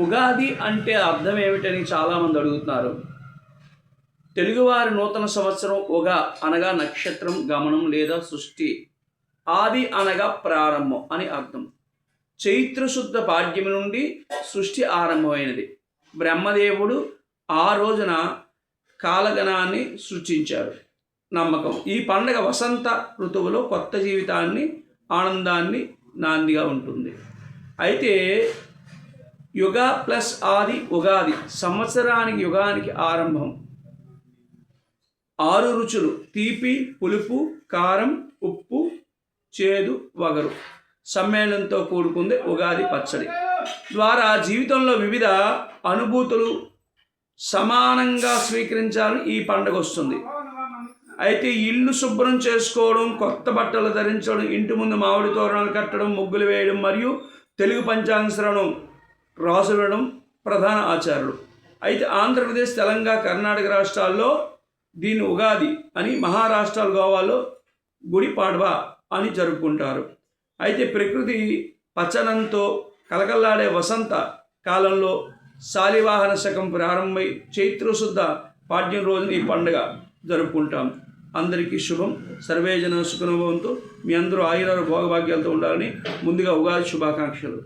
ఉగాది అంటే అర్థం ఏమిటని చాలామంది అడుగుతున్నారు. తెలుగువారి నూతన సంవత్సరం ఉగా అనగా నక్షత్రం గమనం లేదా సృష్టి, ఆది అనగా ప్రారంభం అని అర్థం. చైత్రశుద్ధ పాడ్యమి నుండి సృష్టి ఆరంభమైనది. బ్రహ్మదేవుడు ఆ రోజున కాలగణాన్ని సృష్టించారు నమ్మకం. ఈ పండగ వసంత ఋతువులో కొత్త జీవితాన్ని, ఆనందాన్ని నాందిగా ఉంటుంది. అయితే యుగ ప్లస్ ఆది ఉగాది, సంవత్సరానికి యుగానికి ఆరంభం. 6 రుచులు తీపి, పులుపు, కారం, ఉప్పు, చేదు, వగరు సమ్మేళనంతో కూడుకుంది ఉగాది పచ్చడి. ద్వారా జీవితంలో వివిధ అనుభూతులు సమానంగా స్వీకరించాలని ఈ పండుగ వస్తుంది. అయితే ఇల్లు శుభ్రం చేసుకోవడం, కొత్త బట్టలు ధరించడం, ఇంటి ముందు మామిడి తోరణాలు కట్టడం, ముగ్గులు వేయడం మరియు తెలుగు పంచాంగ శ్రవణం రాసులడం ప్రధాన ఆచారాలు. అయితే ఆంధ్రప్రదేశ్, తెలంగాణ, కర్ణాటక రాష్ట్రాల్లో దీన్ని ఉగాది అని, మహారాష్ట్ర, గోవాలో గుడి పాడ్వా అని జరుపుకుంటారు. అయితే ప్రకృతి పచ్చనంతో కలకల్లాడే వసంత కాలంలో శాలివాహన శకం ప్రారంభమై చైత్రశుద్ధ పాడ్యం రోజున ఈ పండుగ జరుపుకుంటాం. అందరికీ శుభం. సర్వేజన సుఖనుభవంతో మీ అందరూ ఆయుర భోగభాగ్యాలతో ఉండాలని ముందుగా ఉగాది శుభాకాంక్షలు.